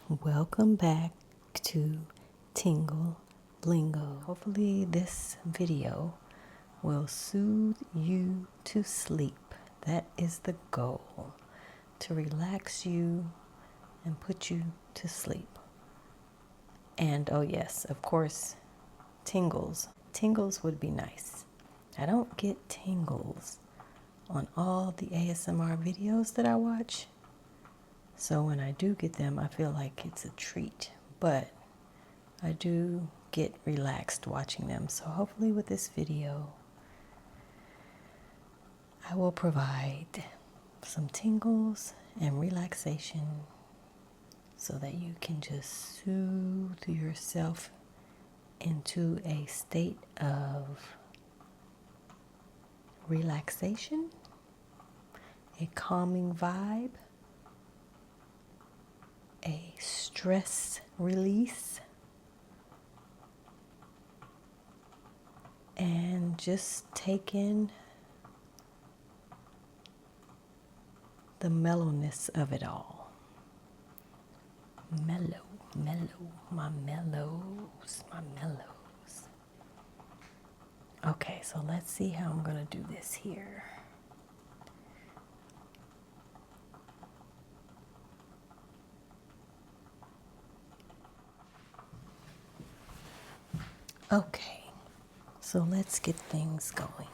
Welcome back to Tingle Lingo. Hopefully this video will soothe you to sleep. That is the goal, to relax you and put you to sleep. And oh yes, of course, tingles. Tingles would be nice. I don't get tingles on all the ASMR videos that I watch. So when I do get them, I feel like it's a treat. But I do get relaxed watching them. So hopefully with this video, I will provide some tingles and relaxation so that you can just soothe yourself into a state of relaxation, a calming vibe, a stress release, and just take in the mellowness of it all. Mellow, my mellows. Okay, so let's see how I'm going to do this here. Okay, so let's get things going.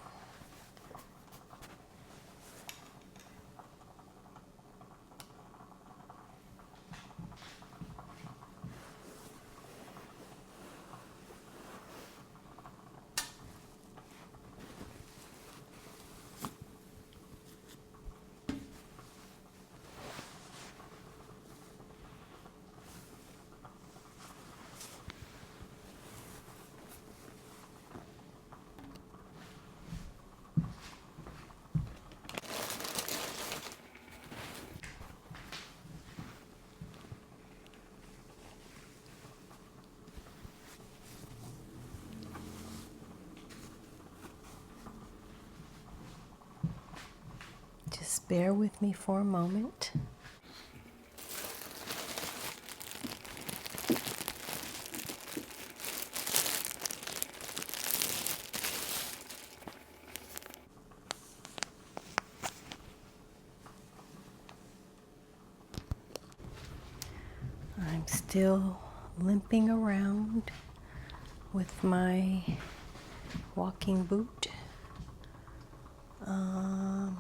Just bear with me for a moment. I'm still limping around with my walking boot. A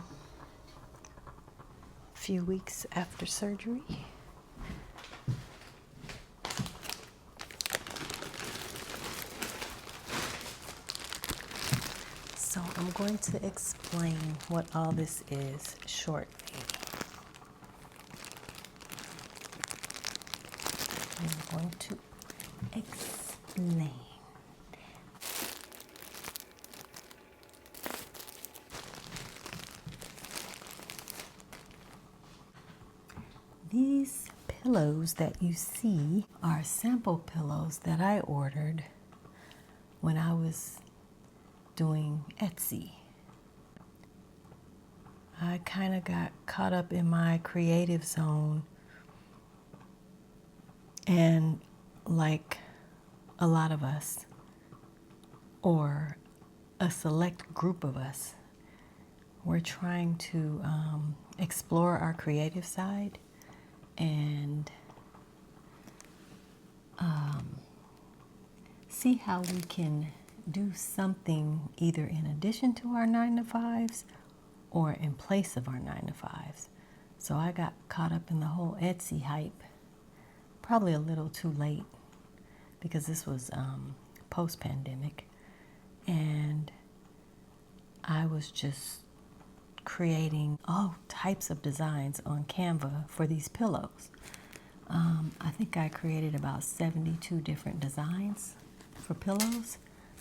few weeks after surgery. So I'm going to explain what all this is shortly. I'm going to explain. These pillows that you see are sample pillows that I ordered when I was doing Etsy. I kind of got caught up in my creative zone, and like a lot of us, or a select group of us, we're trying to explore our creative side and see how we can do something either in addition to our 9-to-5s or in place of our 9-to-5s. So I got caught up in the whole Etsy hype, probably a little too late because this was post-pandemic, and I was just creating all types of designs on Canva for these pillows. I think I created about 72 different designs for pillows.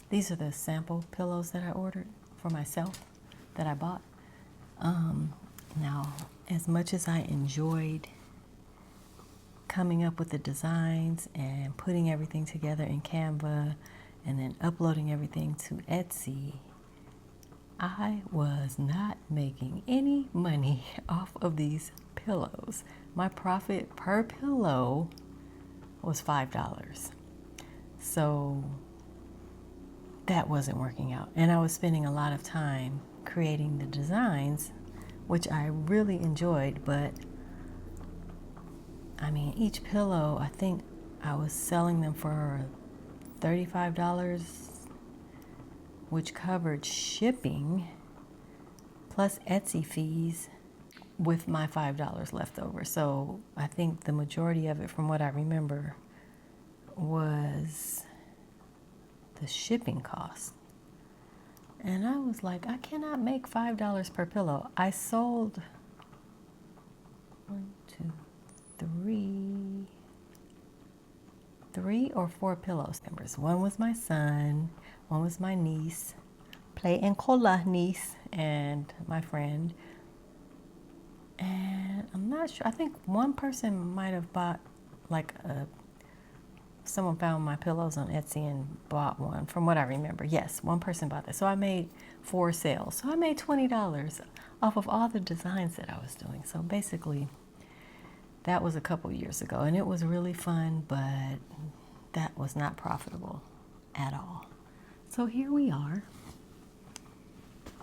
These are the sample pillows that I ordered for myself, that I bought. Now, as much as I enjoyed coming up with the designs and putting everything together in Canva and then uploading everything to Etsy, I was not making any money off of these pillows. My profit per pillow was $5. So that wasn't working out. And I was spending a lot of time creating the designs, which I really enjoyed, but I mean, each pillow, I think I was selling them for $35, which covered shipping plus Etsy fees with my $5 left over. So I think the majority of it, from what I remember, was the shipping cost. And I was like, I cannot make $5 per pillow. I sold 3 or 4 pillows. One was my son, one was my niece, Play and Cola niece, and my friend. And I'm not sure, I think one person might have bought like someone found my pillows on Etsy and bought one, from what I remember. Yes, one person bought that. So I made 4 sales. So I made $20 off of all the designs that I was doing. So basically, that was a couple years ago, and it was really fun, but that was not profitable at all. So here we are,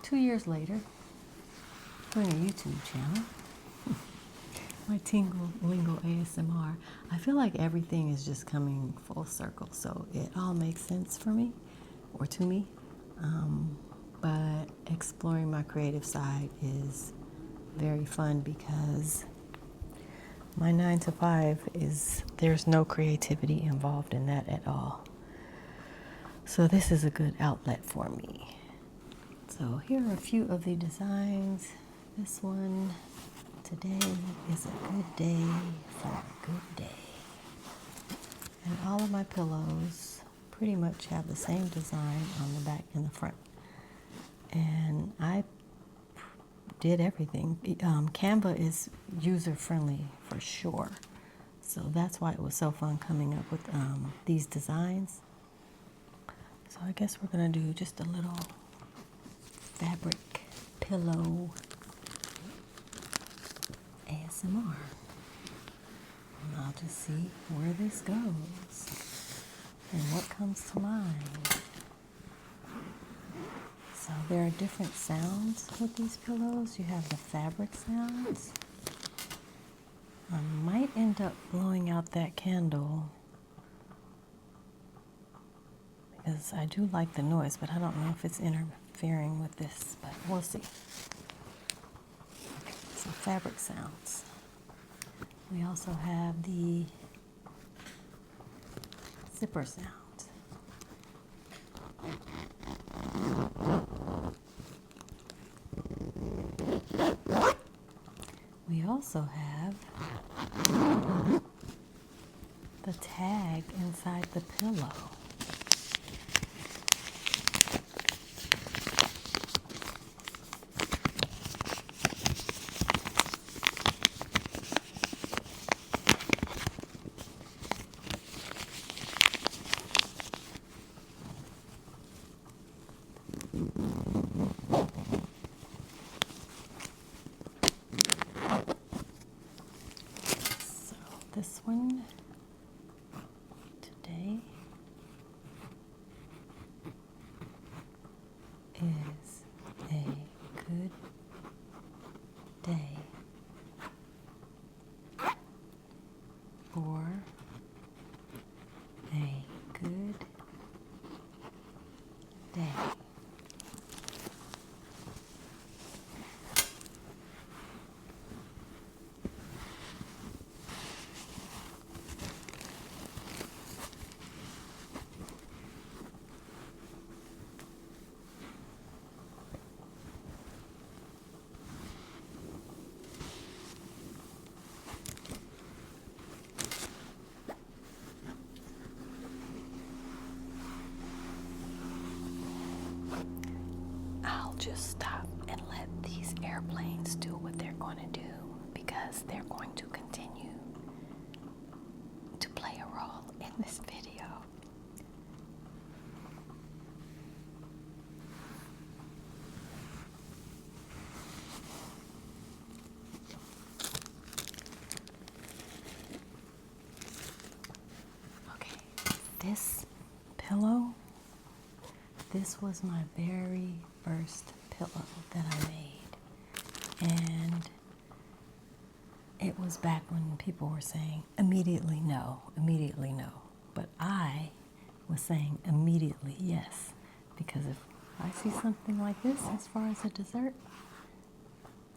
2 years later, doing a YouTube channel. My Tingle Lingo ASMR. I feel like everything is just coming full circle, so it all makes sense for me, or to me. But exploring my creative side is very fun because my 9 to 5 there's no creativity involved in that at all. So this is a good outlet for me. So here are a few of the designs. This one, today is a good day for a good day. And all of my pillows pretty much have the same design on the back and the front. And I did everything. Canva is user-friendly for sure. So that's why it was so fun coming up with these designs. So I guess we're going to do just a little fabric pillow ASMR. And I'll just see where this goes and what comes to mind. So there are different sounds with these pillows. You have the fabric sounds. I might end up blowing out that candle because I do like the noise, but I don't know if it's interfering with this, but we'll see. Okay, so fabric sounds. We also have the zipper sound. We also have the tag inside the pillow. This one today is a good day for a good day. Just stop and let these airplanes do what they're going to do, because they're going to continue to play a role in this video. This was my very first pillow that I made. And it was back when people were saying immediately no, immediately no. But I was saying immediately yes. Because if I see something like this as far as a dessert,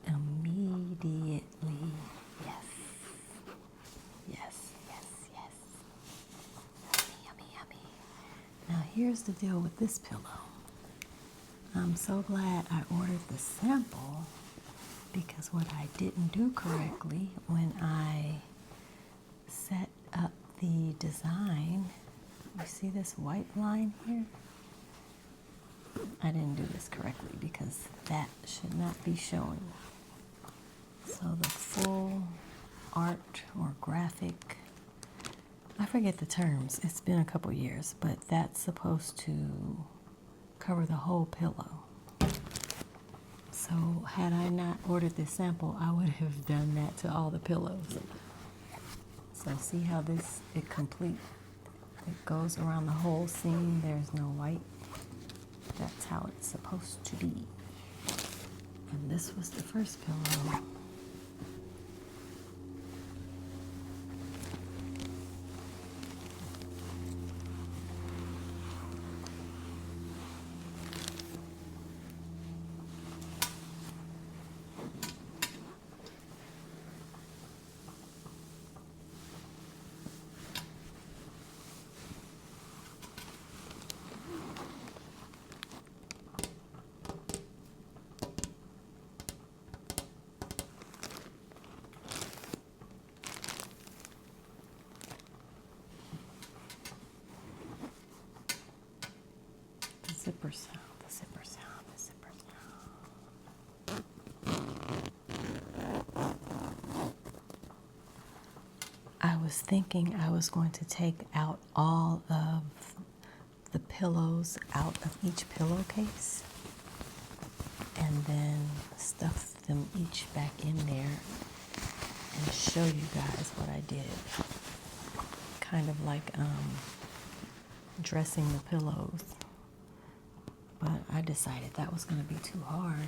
immediately yes. Yes, yes, yes. Yummy, yummy, yummy. Now here's the deal with this pillow. I'm so glad I ordered the sample, because what I didn't do correctly when I set up the design, you see this white line here? I didn't do this correctly because that should not be showing. So the full art or graphic, I forget the terms, it's been a couple years, but that's supposed to cover the whole pillow. So had I not ordered this sample, I would have done that to all the pillows. So see how it goes around the whole seam, there's no white. That's how it's supposed to be. And this was the first pillow. Zipper sound, the zipper sound, the zipper sound. I was thinking I was going to take out all of the pillows out of each pillowcase and then stuff them each back in there and show you guys what I did. Kind of like dressing the pillows. But I decided that was going to be too hard.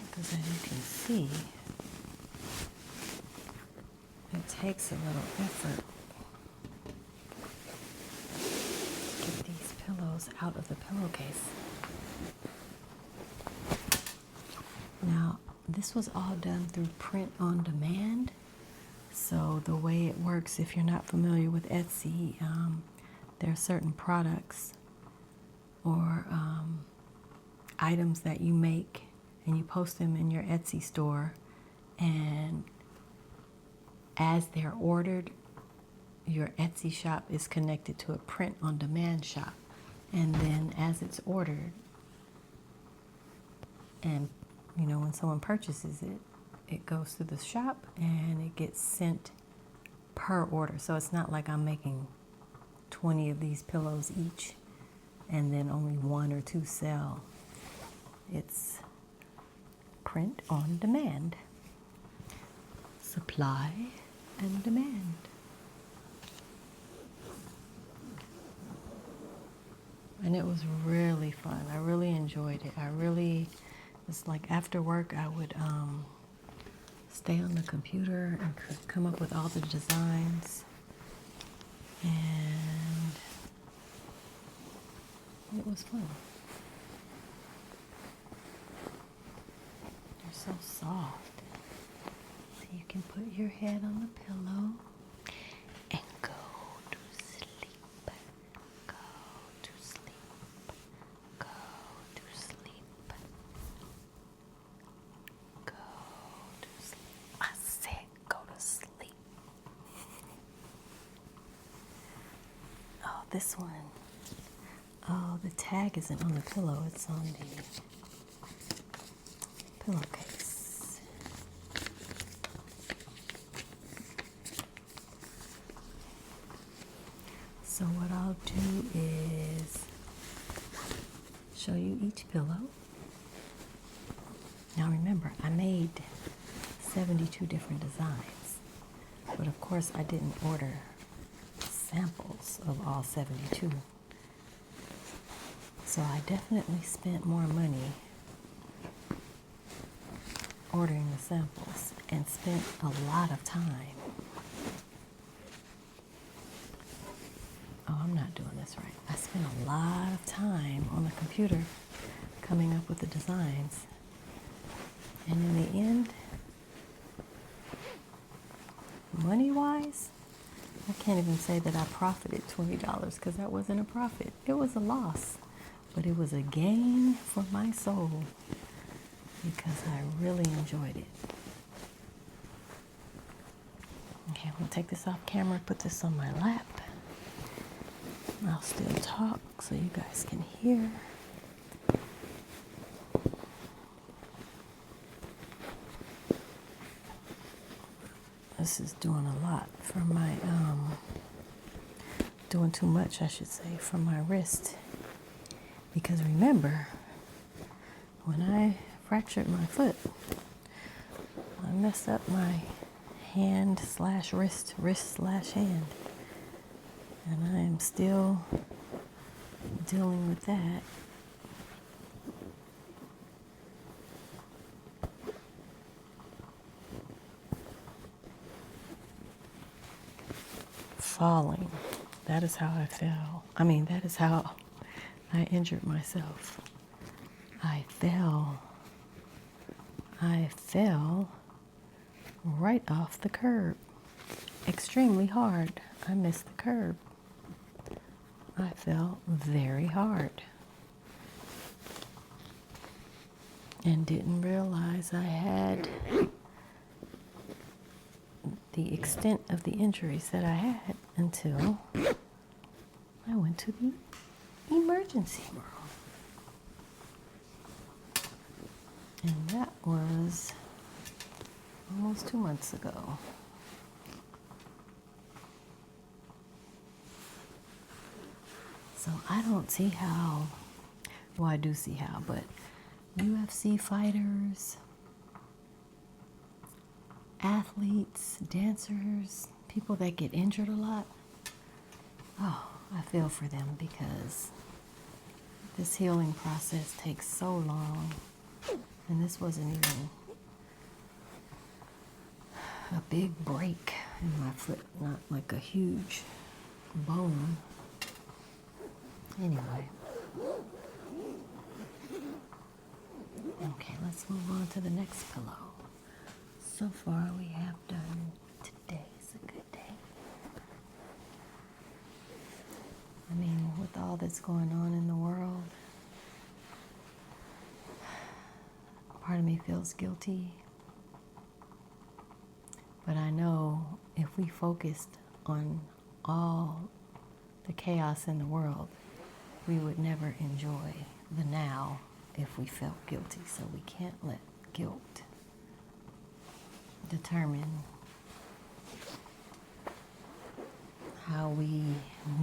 Because as you can see, it takes a little effort to get these pillows out of the pillowcase. Now, this was all done through print on demand. So the way it works, if you're not familiar with Etsy, there are certain products or items that you make and you post them in your Etsy store, and as they're ordered, your Etsy shop is connected to a print on demand shop, and then as it's ordered, and when someone purchases it, it goes through the shop and it gets sent per order. So it's not like I'm making 20 of these pillows each and then only 1 or 2 sell. It's print on demand. Supply and demand. And it was really fun. I really enjoyed it. It's like after work I would stay on the computer and come up with all the designs, and it was fun. They're so soft. So you can put your head on the pillow and go to sleep. Go to sleep. Go to sleep. Go to sleep. I said go to sleep. Oh, this one. Oh, the tag isn't on the pillow. It's on the pillowcase. So what I'll do is show you each pillow. Now remember, I made 72 different designs, but of course I didn't order samples of all 72. So I definitely spent more money ordering the samples and spent a lot of time. Oh, I'm not doing this right. I spent a lot of time on the computer coming up with the designs. And in the end, money-wise, I can't even say that I profited $20 because that wasn't a profit. It was a loss, but it was a gain for my soul because I really enjoyed it. Okay, I'm gonna take this off camera, put this on my lap. I'll still talk so you guys can hear. This is doing a lot for my, doing too much, I should say, for my wrist. Because remember, when I fractured my foot, I messed up my hand slash wrist, wrist slash hand. And I am still dealing with that. Falling. That is how I fell. That is how I injured myself. I fell right off the curb. Extremely hard. I missed the curb. I fell very hard. And didn't realize I had the extent of the injuries that I had until I went to the emergency room. And that was almost 2 months ago. So I don't see how, well, I do see how, but UFC fighters, athletes, dancers, people that get injured a lot, oh, I feel for them because this healing process takes so long. And this wasn't even a big break in my foot, not like a huge bone. Anyway. Okay, let's move on to the next pillow. So far we have done, today's a good day. With all that's going on in the world, part of me feels guilty. But I know if we focused on all the chaos in the world, we would never enjoy the now if we felt guilty. So we can't let guilt determine how we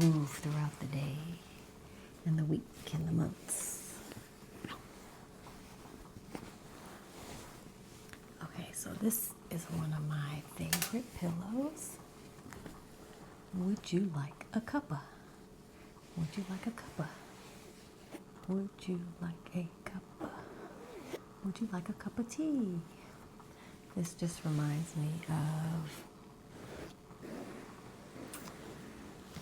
move throughout the day and the week and the months. Okay, so this is one of my favorite pillows. Would you like a cuppa? Would you like a cuppa? Would you like a cuppa? Would you like a cup of tea? This just reminds me of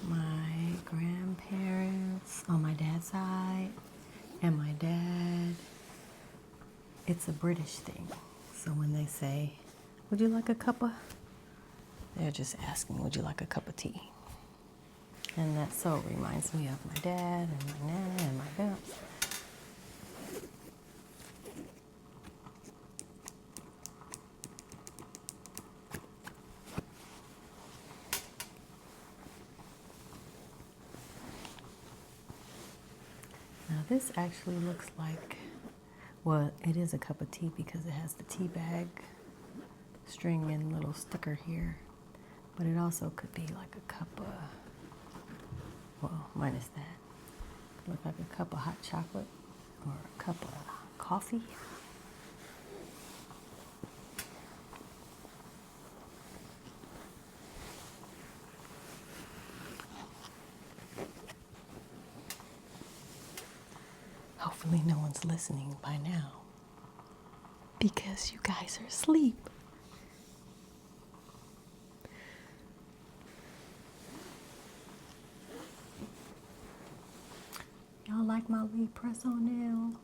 my grandparents on my dad's side and my dad. It's a British thing. So when they say, would you like a cuppa? They're just asking, would you like a cup of tea? And that so reminds me of my dad and my nana and my parents. Now this actually looks like, well, it is a cup of tea because it has the tea bag string and little sticker here. But it also could be like a cup of, well, minus that. Look like a cup of hot chocolate or a cup of coffee. nobody's listening by now. Because you guys are asleep. Y'all like my Lee press-on nails?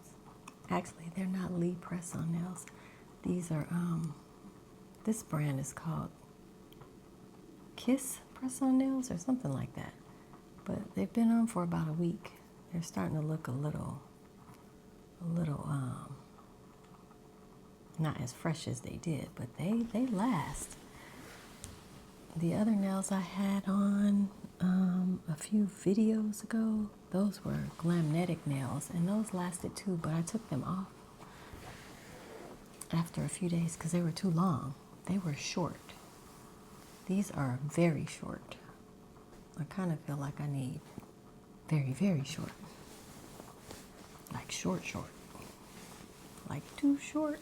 Actually, they're not Lee press-on nails. These are, this brand is called Kiss press-on nails or something like that. But they've been on for about a week. They're starting to look a little, not as fresh as they did, but they last. The other nails I had on a few videos ago, those were glamnetic nails, and those lasted too, but I took them off after a few days because they were too long. They were short. These are very short. I kind of feel like I need very, very short. Like short. Like too short.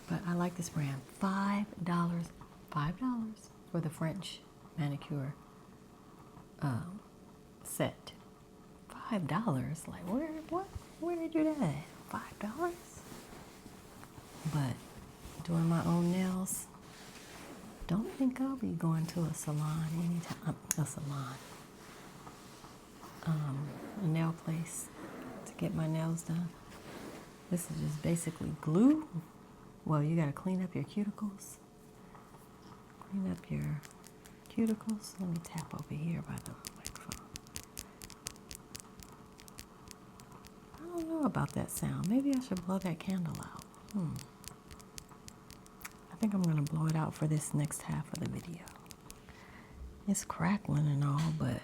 But I like this brand. $5 for the French manicure set. $5? Like where did you do that? $5? But doing my own nails, don't think I'll be going to a salon anytime. A nail place to get my nails done. This is just basically glue. Well, you gotta clean up your cuticles. Clean up your cuticles. Let me tap over here by the microphone. I don't know about that sound. Maybe I should blow that candle out. I think I'm gonna blow it out for this next half of the video. It's crackling and all, but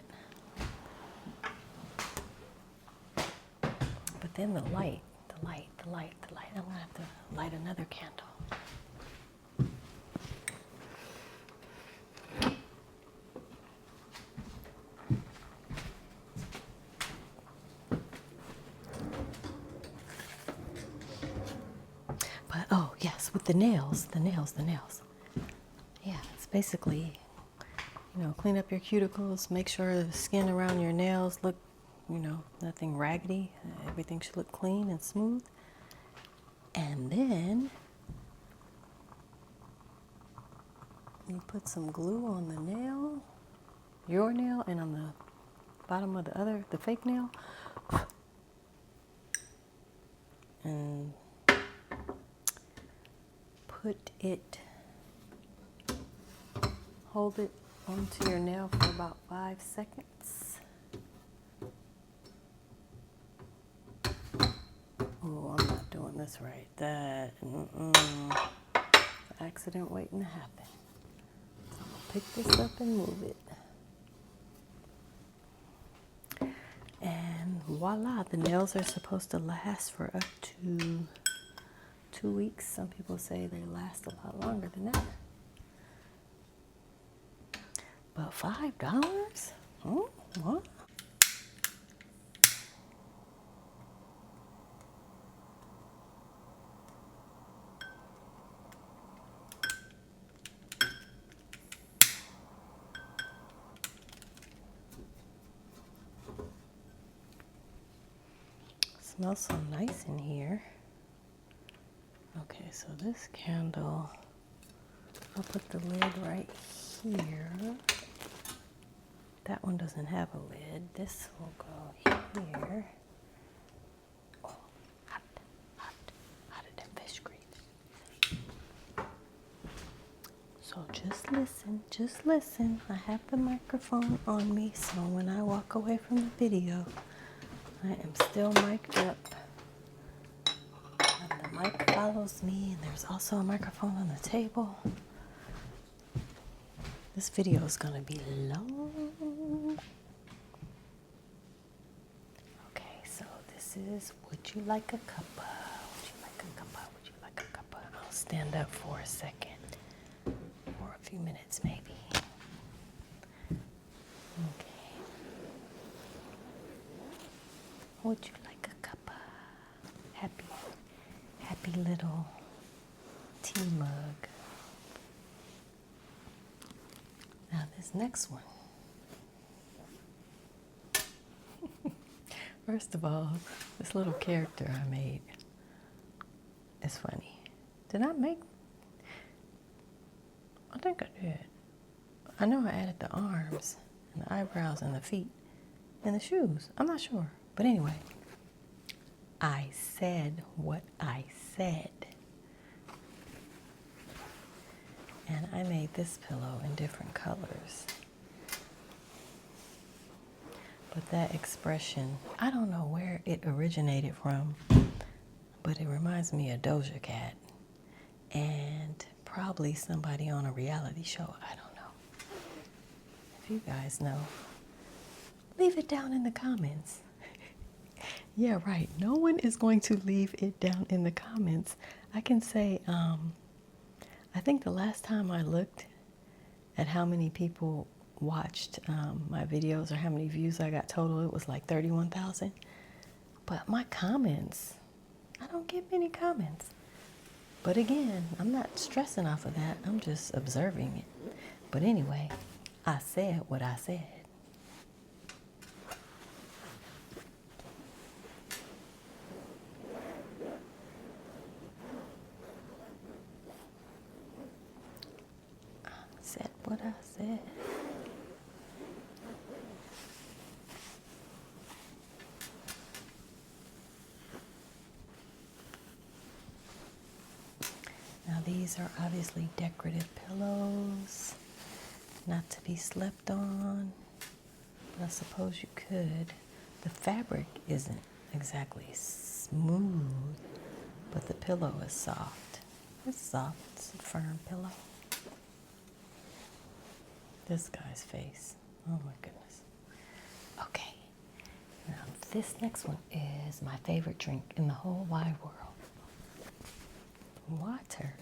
then the light. I'm gonna have to light another candle. But oh yes, with the nails. Yeah, it's basically, clean up your cuticles, make sure the skin around your nails look, nothing raggedy. Everything should look clean and smooth. And then you put some glue on the nail, your nail, and on the bottom of the fake nail. And hold it onto your nail for about 5 seconds. Oh, I'm not doing this right. Accident waiting to happen. So I'm gonna pick this up and move it. And voila, the nails are supposed to last for up to 2 weeks. Some people say they last a lot longer than that. But $5? Oh, what? Smells so nice in here. Okay, so this candle, I'll put the lid right here. That one doesn't have a lid. This will go here. Oh, hotter than fish grease. So just listen. I have the microphone on me, so when I walk away from the video, I am still mic'd up. And the mic follows me, and there's also a microphone on the table. This video is gonna be long. Okay, so this is, would you like a cuppa? Would you like a cuppa? Would you like a cuppa? I'll stand up for a second, for a few minutes maybe. Okay. Would you like a cuppa? Happy little tea mug. Now this next one. First of all, this little character I made is funny. Did I make? I think I did. I know I added the arms and the eyebrows and the feet and the shoes. I'm not sure. But anyway, I said what I said. And I made this pillow in different colors. But that expression, I don't know where it originated from, but it reminds me of Doja Cat and probably somebody on a reality show. I don't know. If you guys know, leave it down in the comments. Yeah, right. No one is going to leave it down in the comments. I can say, I think the last time I looked at how many people watched my videos or how many views I got total, it was like 31,000. But my comments, I don't get many comments. But again, I'm not stressing off of that. I'm just observing it. But anyway, I said what I said. I said what I said. Now these are obviously decorative pillows, not to be slept on, but I suppose you could. The fabric isn't exactly smooth, but the pillow is soft. It's soft, it's a firm pillow. This guy's face, oh my goodness. Okay, now this next one is my favorite drink in the whole wide world. Water,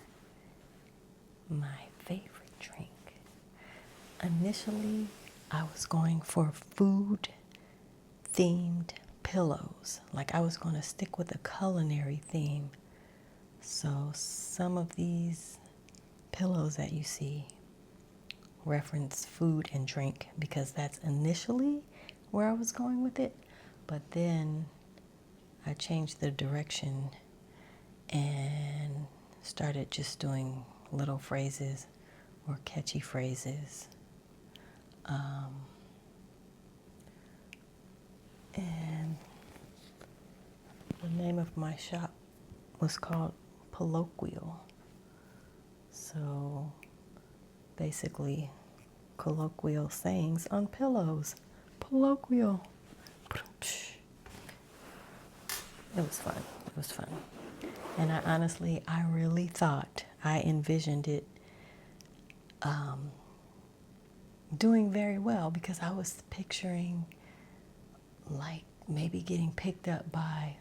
my favorite drink. Initially, I was going for food themed pillows. Like I was going to stick with a culinary theme. So some of these pillows that you see reference food and drink because that's initially where I was going with it. But then I changed the direction and started just doing little phrases or catchy phrases. And the name of my shop was called Colloquial. So basically, colloquial sayings on pillows. Colloquial. It was fun. It was fun. And I really thought, I envisioned it doing very well because I was picturing like maybe getting picked up by,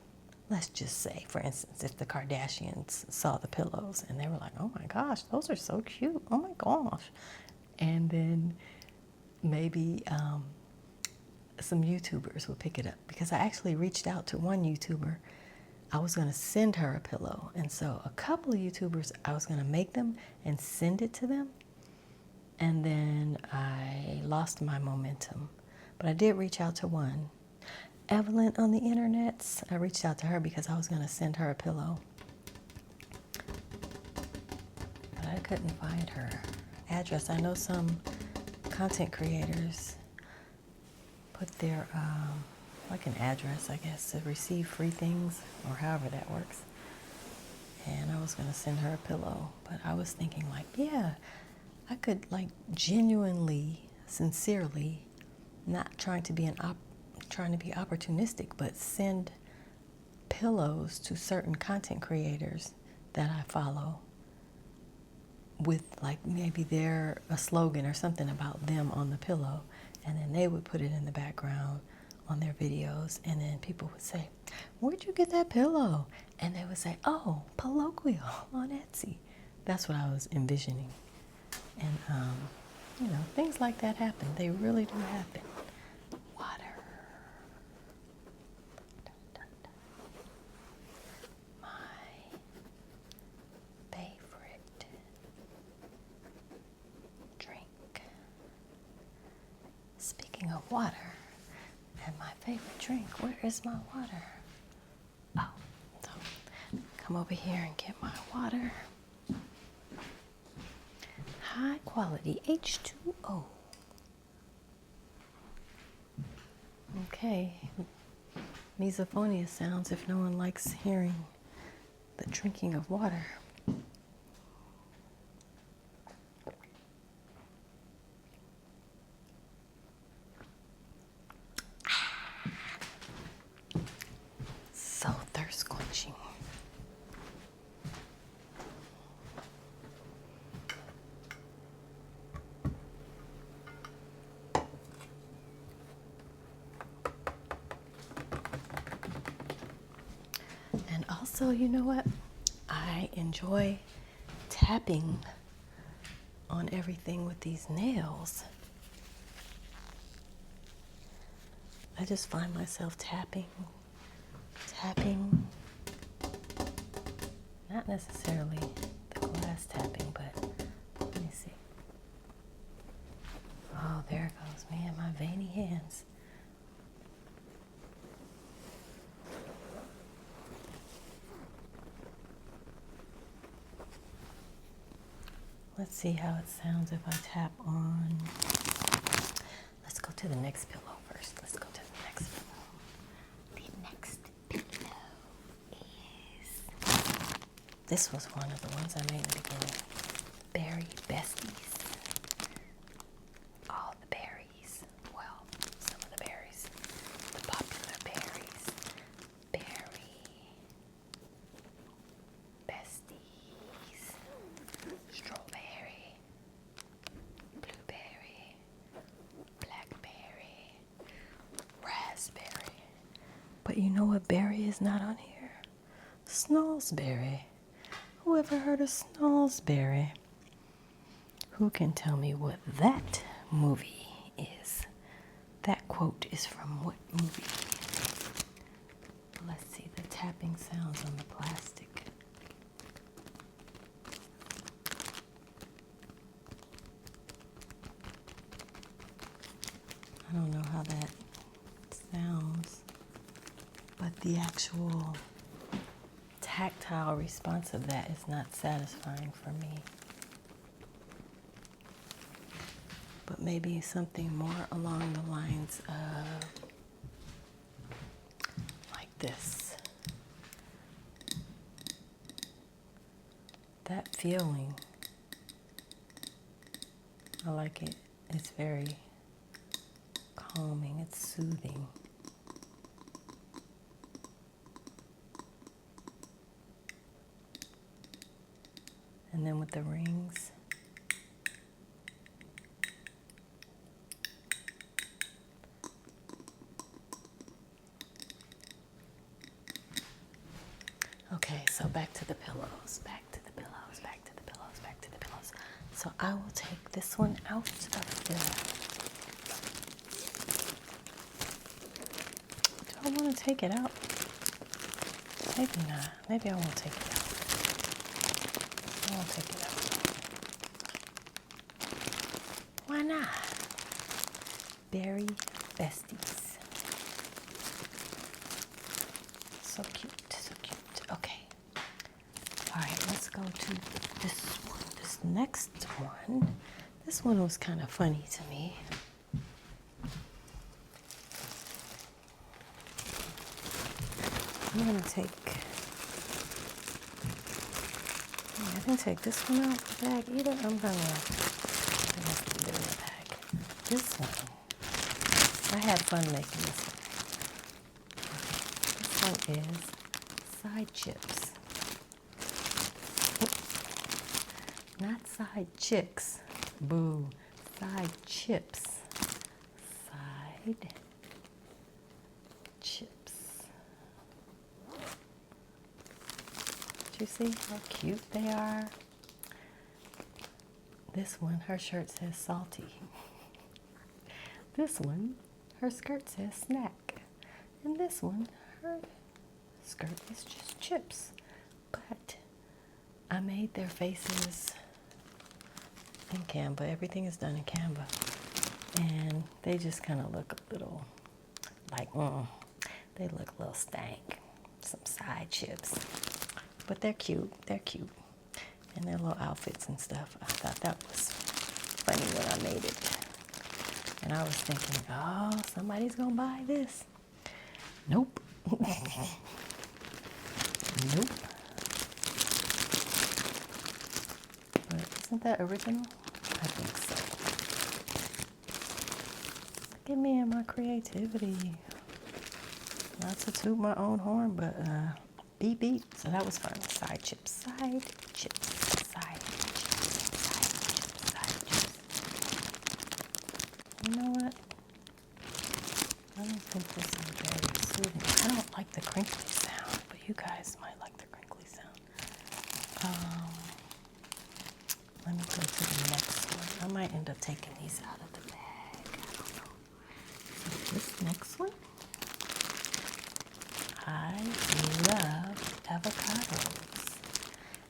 let's just say, for instance, if the Kardashians saw the pillows and they were like, oh my gosh, those are so cute. Oh my gosh. And then maybe some YouTubers would pick it up because I actually reached out to one YouTuber. I was going to send her a pillow. And so a couple of YouTubers, I was going to make them and send it to them. And then I lost my momentum. But I did reach out to one. Evelyn on the internets. I reached out to her because I was going to send her a pillow. But I couldn't find her address. I know some content creators put their, like an address, I guess, to receive free things or however that works. And I was going to send her a pillow. But I was thinking like, yeah, I could like genuinely, sincerely, not trying to be opportunistic, but send pillows to certain content creators that I follow with like maybe a slogan or something about them on the pillow, and then they would put it in the background on their videos, and then people would say, where'd you get that pillow? And they would say, oh, Colloquial on Etsy. That's what I was envisioning. And you know, things like that happen. They really do happen. Water. My favorite drink. Speaking of water and my favorite drink. Where is my water? Oh, so come over here and get my water. High quality H2O. Okay, misophonia sounds if no one likes hearing the drinking of water. So thirst quenching. And also, you know what? I enjoy tapping on everything with these nails. I just find myself tapping, not necessarily the glass tapping, but let me see. Oh, there it goes, man, my veiny hands. Let's see how it sounds if I tap on. Let's go to the next pillow first. Let's go to the next pillow. The next pillow is... This was one of the ones I made in the beginning. Berry Besties. All the berries. Well, some of the berries. The popular berries. Berry Besties. Strawberry. Blueberry. Blackberry. Raspberry. But you know what berry is not on here? Snallsberry. Who ever heard of Snallsberry? Who can tell me what that movie is? That quote is from what movie? Let's see the tapping sounds on the plastic. I don't know how that sounds, but the actual tactile response of that is not satisfying for me. But maybe something more along the lines of like this. That feeling, I like it. It's very calming, it's soothing. And then with the rings, okay, so back to the pillows, back to the pillows, back to the pillows, back to the pillows. So I will take this one out of the... Do I want to take it out? Maybe not. Maybe I won't take it out. I won't take it out. Why not? Berry Besties. So cute, so cute. Okay. All right, let's go to this one. This next one. This one was kind of funny to me. I'm gonna take... I didn't take this one out of the bag either. I'm gonna leave it in the bag. This one, I had fun making this one. This one is side chips. Not side chicks. Boo. Side chips. Side chips. Do you see how cute they are? This one, her shirt says salty. This one, her skirt says snack. And this one, her skirt is just chips. But I made their faces in Canva. Everything is done in Canva. And they just kind of look a little Like, they look a little stank. Some side chips. But they're cute. They're cute. And their little outfits and stuff. I thought that was funny when I made it. And I was thinking, oh, somebody's going to buy this. Nope. Nope. But isn't that original? I think so. Look at me and my creativity. Not to toot my own horn, but beep beep. So that was fun. Side chips, side chips, side chips, side chips, side chips. You know what? I don't think this is very soothing. I don't like the crinkly sound, but you guys might like the crinkly sound. Let me go to the next one. I might end up taking these out of the bag. I don't know. So this next one, I love avocados.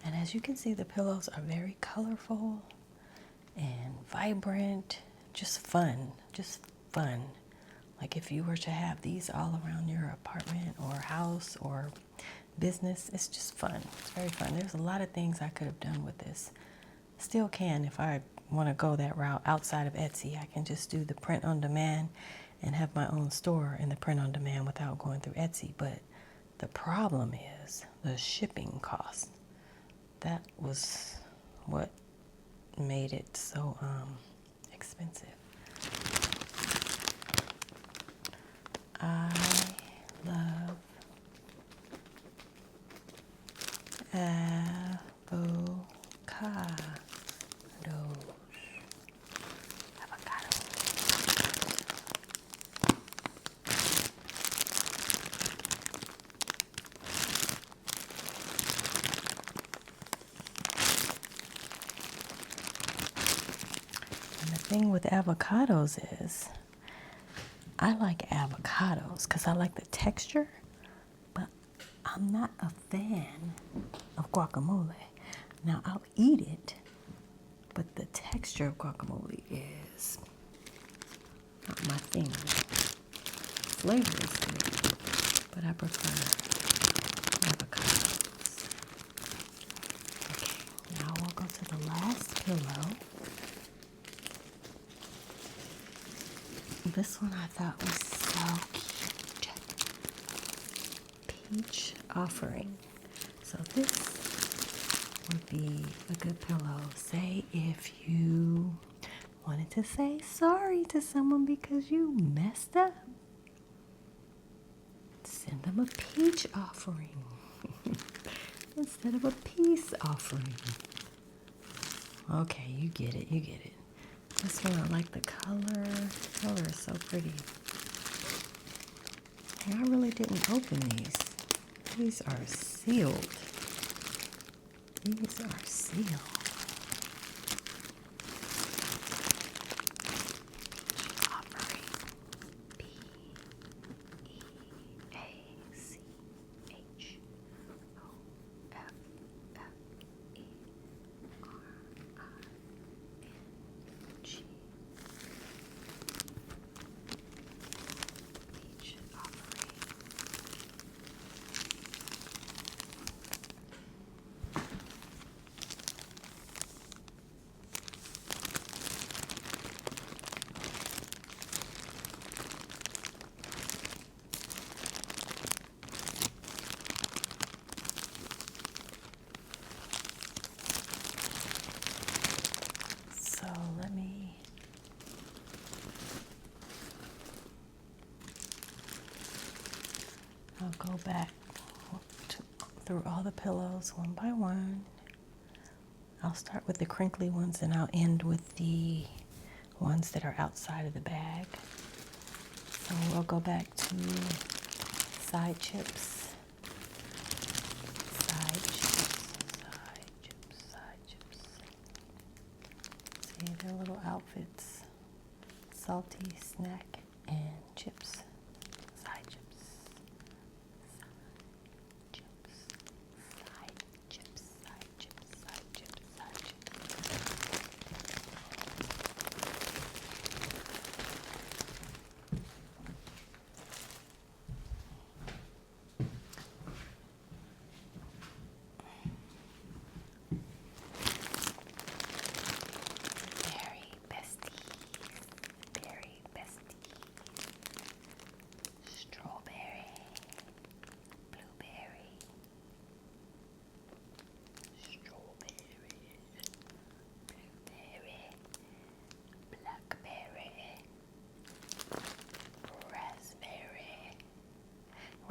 And as you can see, the pillows are very colorful and vibrant. Just fun. Just fun. Like if you were to have these all around your apartment or house or business, it's just fun. It's very fun. There's a lot of things I could have done with this. Still can if I want to go that route outside of Etsy. I can just do the print on demand and have my own store in the print on demand without going through Etsy. But the problem is the shipping cost. That was what made it so expensive. I love avocados. And the thing with avocados is, I like avocados because I like the texture, but I'm not a fan of guacamole. Now, I'll eat it, but the texture of guacamole is not my thing. Flavor is good, but I prefer avocados. Okay, now we'll go to the last pillow. This one I thought was so cute. Peach offering. So this would be a good pillow. Say if you wanted to say sorry to someone because you messed up. Send them a peach offering instead of a peace offering. Okay, you get it, you get it. This one, I like the color. The color is so pretty. And I really didn't open these. These are sealed. These are sealed. Offering. P-E-A-C-H-O-F-F-E-R-I-N-G. Peach offering. So let me I'll go back through all the pillows one by one. I'll start with the crinkly ones and I'll end with the ones that are outside of the bag. So we'll go back to side chips. Side chips, side chips, side chips. See their little outfits. Salty snack and chips. Side chips. Side chips. Side chips. Side chips. Side chips. Side chips.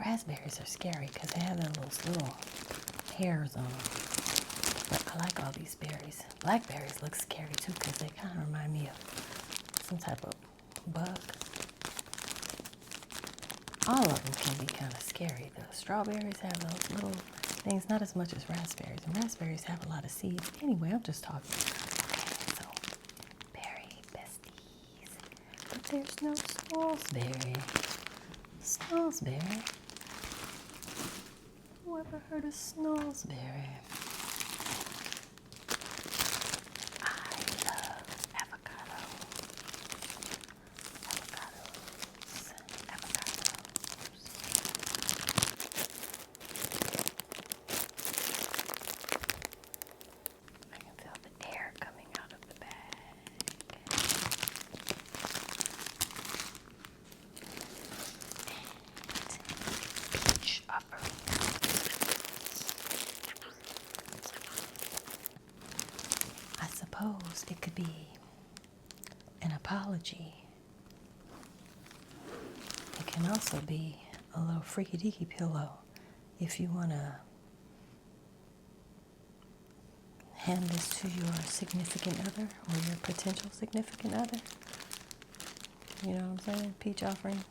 Raspberries are scary because they have those little hairs on them. But I like all these berries. Blackberries look scary too because they kind of remind me of some type of bug. All of them can be kind of scary. The strawberries have those little things, not as much as raspberries. And raspberries have a lot of seeds. Anyway, I'm just talking. Okay, so berry besties. But there's no Salisbury. Salisbury? Whoever heard of Salisbury? I love avocado. Avocados. I can feel the air coming out of the bag. And peach operas. I suppose it could be an apology. It can also be a little freaky deaky pillow if you want to hand this to your significant other or your potential significant other. You know what I'm saying? Peach offering.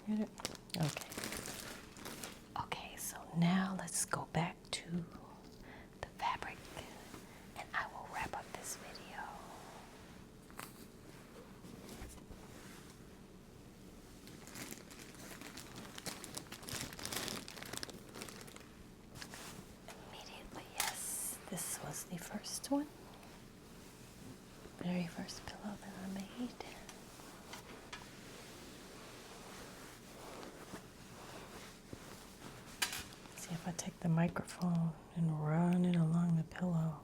Okay. Okay, so now let's go back to the fabric and I will wrap up this video. Immediately, yes, this was the first one. Very first pillow that I made. See if I take the microphone and run it along the pillow.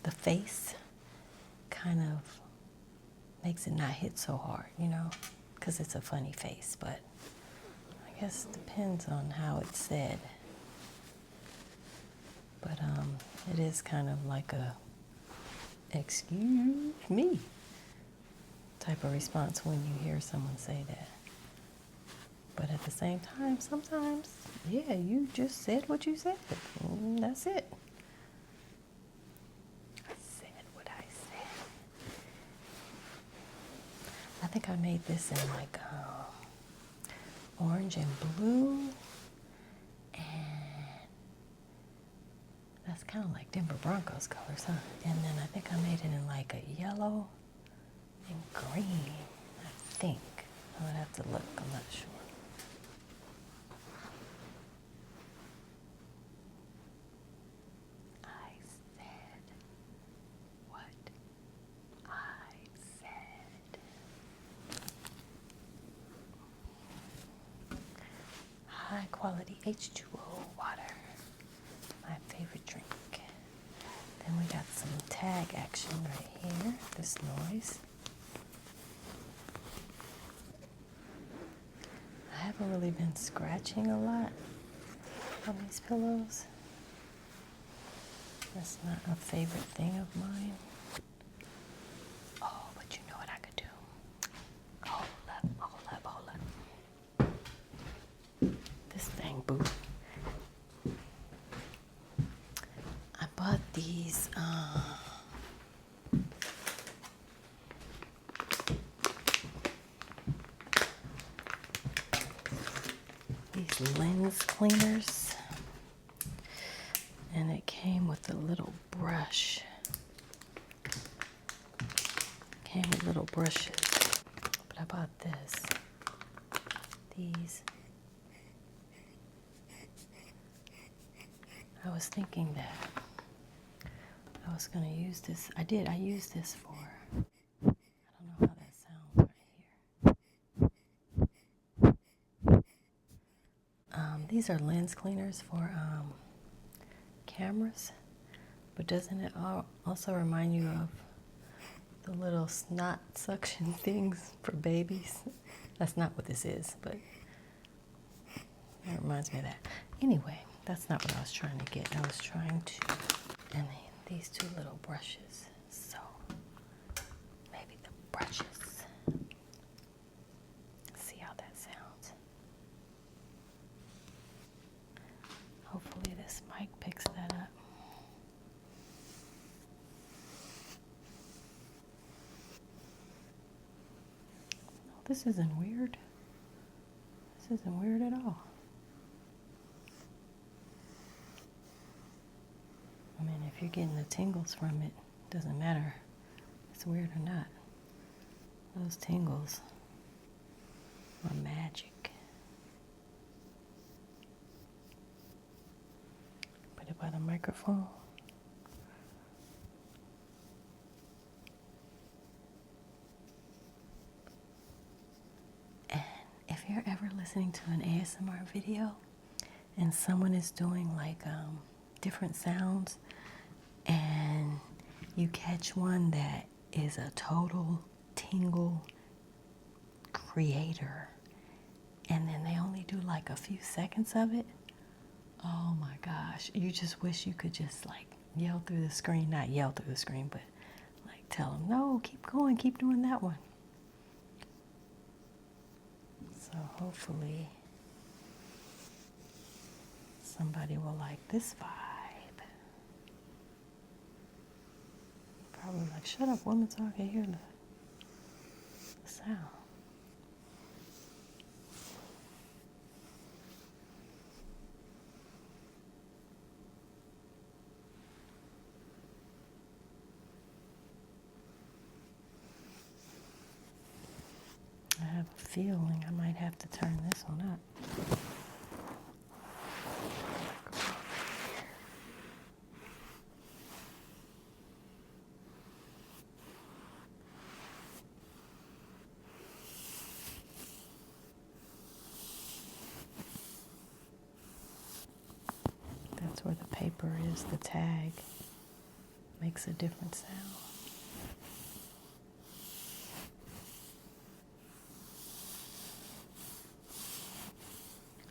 The face kind of makes it not hit so hard, you know, because it's a funny face, but I guess it depends on how it's said. But it is kind of like a excuse me type of response when you hear someone say that. But at the same time, sometimes, yeah, you just said what you said. And that's it. I think I made this in like orange and blue, and that's kind of like Denver Broncos colors, huh? And then I think I made it in like a yellow and green, I think. I would have to look, I'm not sure. High quality H2O water, my favorite drink. Then we got some tag action right here, this noise. I haven't really been scratching a lot on these pillows. That's not a favorite thing of mine. Oh, but you know what I could do? Hold up. This thing boo. I bought these lens cleaners, and it came with a little brush. Came with little brushes, but I bought these. I was thinking that I was gonna use this. I used this for, I don't know how that sounds right here. These are lens cleaners for cameras, but doesn't it also remind you of the little snot suction things for babies? That's not what this is, but it reminds me of that. Anyway, that's not what I was trying to get. I was trying to, and these two little brushes. So maybe the brushes. See how that sounds. Hopefully this mic picks that up. No, this isn't weird. This isn't weird at all. I mean, if you're getting the tingles from it, doesn't matter if it's weird or not. Those tingles are magic. Put it by the microphone. And if you're ever listening to an ASMR video and someone is doing like different sounds, and you catch one that is a total tingle creator, and then they only do like a few seconds of it, oh my gosh, you just wish you could just like yell through the screen, not yell through the screen, but like tell them, no, keep going, keep doing that one. So hopefully somebody will like this vibe. Probably like, shut up, woman, so I can hear the sound. I have a feeling I might have to turn this one up. That's where the paper is, the tag makes a different sound.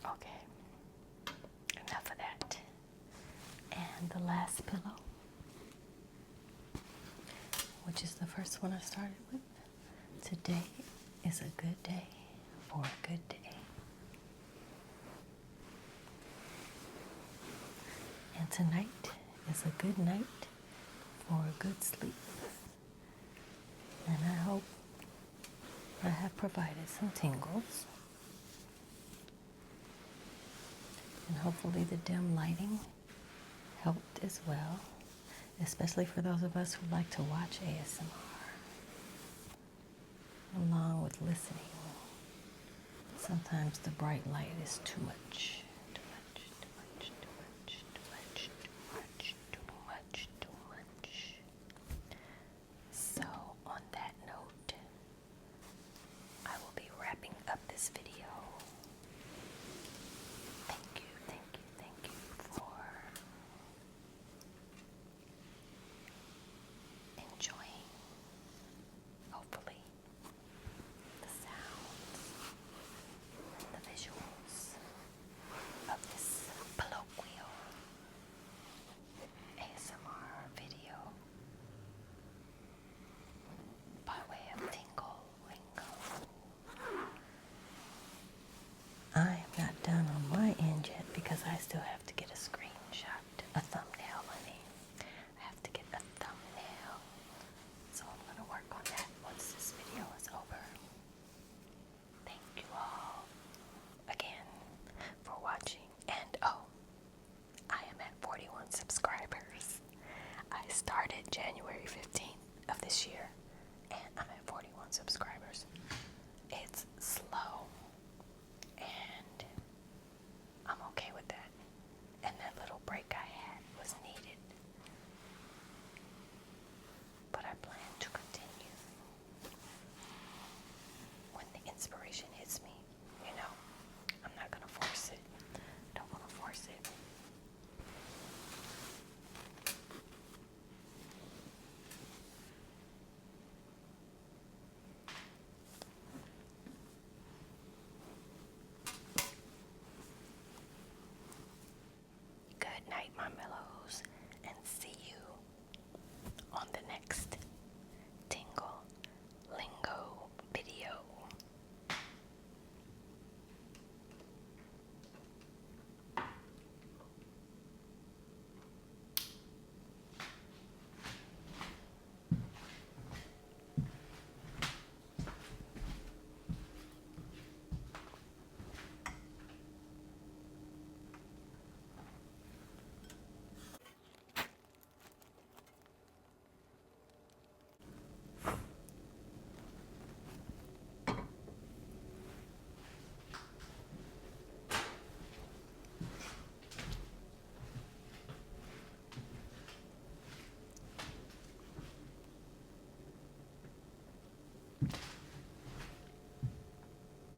Okay, enough of that. And the last pillow, which is the first one I started with. Today is a good day for a good day. And tonight is a good night for a good sleep. And I hope I have provided some tingles. And hopefully the dim lighting helped as well, especially for those of us who like to watch ASMR along with listening. Sometimes the bright light is too much. So on that note, I will be wrapping up this video. Thank you for enjoying, hopefully, the sounds, the visuals, because I still have to get a screenshot, a thumbnail, honey. I have to get a thumbnail. So I'm going to work on that once this video is over. Thank you all again for watching. And oh, I am at 41 subscribers. I started January 15th of this year, and I'm at 41 subscribers. It's slow, and I'm okay with that.